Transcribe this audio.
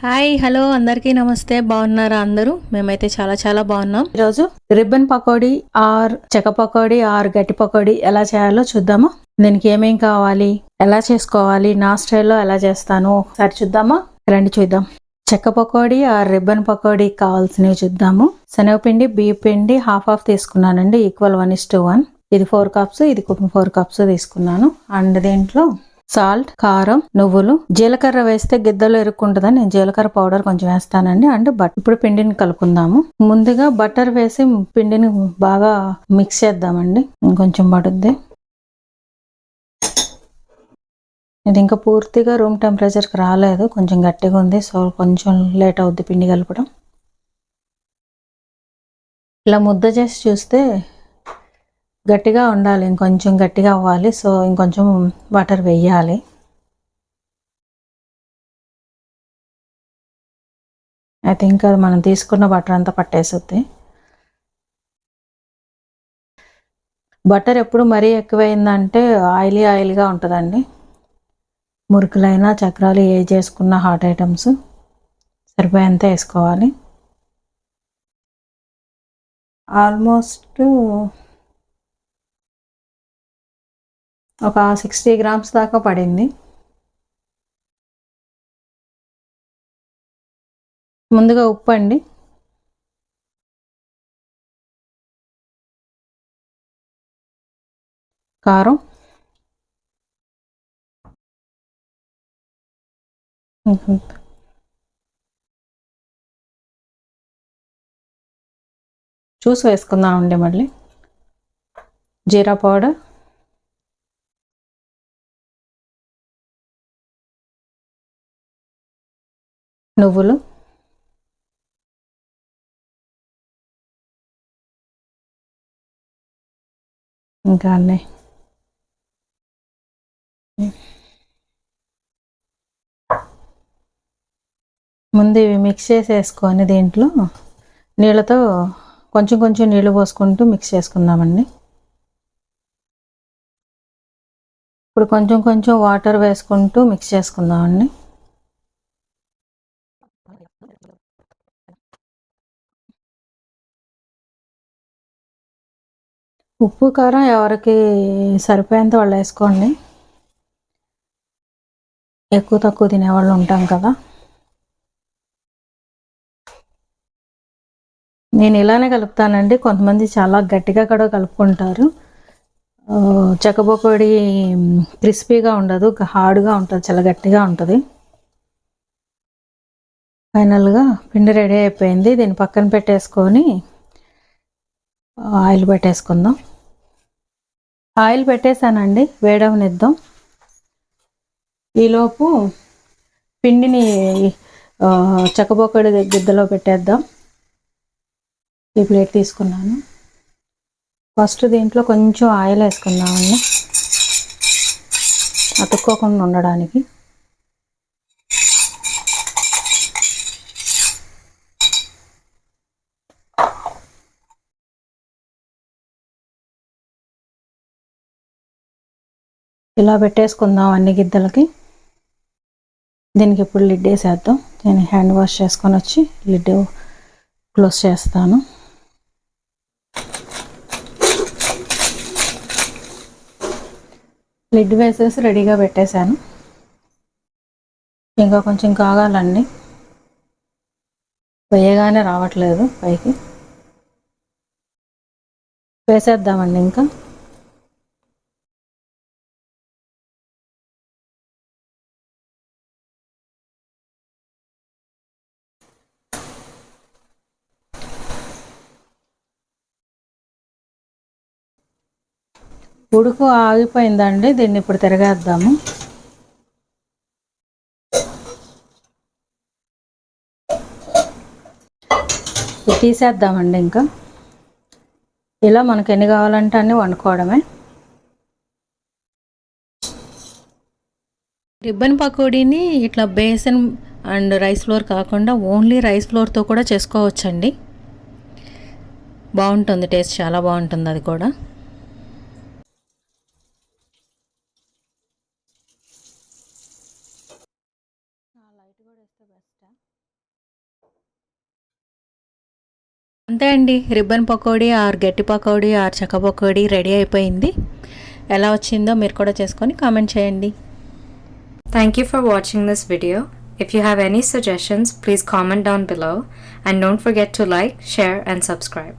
Hi hello అందరికీ నమస్తే. బాగున్నారా అందరూ? మేమైతే చాలా చాలా బాగున్నాం. ఈరోజు రిబ్బన్ పకోడీ ఆర్ చెక్క పకోడీ ఆర్ గట్టి పకోడీ ఎలా చేయాలో చూద్దామా. దీనికి ఏమేం కావాలి, ఎలా చేసుకోవాలి, నా స్టైల్లో ఎలా చేస్తాను ఒకసారి చూద్దామా. రండి చూద్దాం. చెక్క పకోడీ ఆర్ రిబ్బన్ పకోడీ కావాల్సినవి చూద్దాము. శనగపిండి, బియ్య పిండి హాఫ్ తీసుకున్నానండి, ఈక్వల్ 1:1. ఇది 4 కప్స్, ఇది 4 కప్స్ తీసుకున్నాను. అండ్ దీంట్లో సాల్ట్, కారం, నువ్వులు, జీలకర్ర వేస్తే గిద్దలు ఎరుక్కుంటుందని నేను జీలకర్ర పౌడర్ కొంచెం వేస్తానండి. అంటే ఇప్పుడు పిండిని కలుపుకుందాము. ముందుగా బటర్ వేసి పిండిని బాగా మిక్స్ చేద్దామండి. ఇంకొంచెం పడుద్ది. ఇది ఇంకా పూర్తిగా రూమ్ టెంపరేచర్కి రాలేదు, కొంచెం గట్టిగా ఉంది. సో కొంచెం లేట్ అవుద్ది పిండి కలపడం. ఇలా ముద్ద చేసి చూస్తే గట్టిగా ఉండాలి, ఇంకొంచెం గట్టిగా అవ్వాలి. సో ఇంకొంచెం వాటర్ వేయాలి. ఐ థింక్ అది మనం తీసుకున్న బటర్ అంతా పట్టేస్తుంది. బటర్ ఎప్పుడు మరీ ఎక్కువైందంటే ఆయిలీగా ఉంటుందండి. మురుకులైనా చక్రాలు ఏ చేసుకున్న హాట్ ఐటమ్స్ సరిపోయేంత వేసుకోవాలి. ఆల్మోస్ట్ ఒక 60 గ్రామ్స్ దాకా పడింది. ముందుగా ఉప్పు అండి, కారం, చూసి వేసుకుందామండి. మళ్ళీ జీరా పౌడర్, నువ్వులు, ఇంకా అన్నీ ముందు ఇవి మిక్స్ చేసేసుకొని దీంట్లో నీళ్ళతో కొంచెం కొంచెం నీళ్ళు పోసుకుంటూ మిక్స్ చేసుకుందామండి. ఇప్పుడు కొంచెం కొంచెం వాటర్ వేసుకుంటూ మిక్స్ చేసుకుందామండి. ఉప్పు కారం ఎవరికి సరిపోయేంత వాళ్ళు వేసుకోండి. ఎక్కువ తక్కువ తినేవాళ్ళు ఉంటాం కదా. నేను ఇలానే కలుపుతానండి. కొంతమంది చాలా గట్టిగా కూడా కలుపుకుంటారు. చెక్క పకోడీ క్రిస్పీగా ఉండదు, హార్డ్గా ఉంటుంది, చాలా గట్టిగా ఉంటుంది. ఫైనల్గా పిండి రెడీ అయిపోయింది. దీన్ని పక్కన పెట్టేసుకొని ఆయిల్ పెట్టేసుకుందాం. ఆయిల్ పెట్టేసానండి, వేడవనిద్దాం. ఈలోపు పిండిని చెక్క పకోడీ గిద్దలో పెట్టేద్దాం. ఈ ప్లేట్ తీసుకున్నాను. ఫస్ట్ దీంట్లో కొంచెం ఆయిల్ వేసుకుందామండి, అతుక్కోకుండా ఉండడానికి. ఇలా పెట్టేసుకుందాం అన్ని గిద్దలకి. దీనికి ఇప్పుడు లిడ్ వేసేద్దాం. నేను హ్యాండ్ వాష్ చేసుకొని వచ్చి లిడ్ క్లోజ్ చేస్తాను. లిడ్ వేసేసి రెడీగా పెట్టేశాను. ఇంకా కొంచెం కాగాలండి, వేయగానే రావట్లేదు పైకి. వేసేద్దామండి ఇంకా. ఉడుకు ఆగిపోయిందండి, దీన్ని ఇప్పుడు తిరగేద్దాము. తీసేద్దామండి ఇంకా. ఇలా మనకు ఎన్ని కావాలంటే అన్ని వండుకోవడమే. రిబ్బన్ పకోడీని ఇట్లా బేసన్ అండ్ రైస్ ఫ్లోర్ కాకుండా ఓన్లీ రైస్ ఫ్లోర్తో కూడా చేసుకోవచ్చండి. బాగుంటుంది, టేస్ట్ చాలా బాగుంటుంది అది కూడా. లైట్ కూడా వేస్తే బెస్ట్. అంతే అండి, రిబ్బన్ పకోడీ ఆర్ గట్టి పకోడీ ఆర్ చెక్క పకోడీ రెడీ అయిపోయింది. ఎలా వచ్చిందో మీరు కూడా చేసుకొని కామెంట్ చేయండి. Thank you for watching this video. If you have any suggestions, please comment down below and don't forget to like, share and subscribe.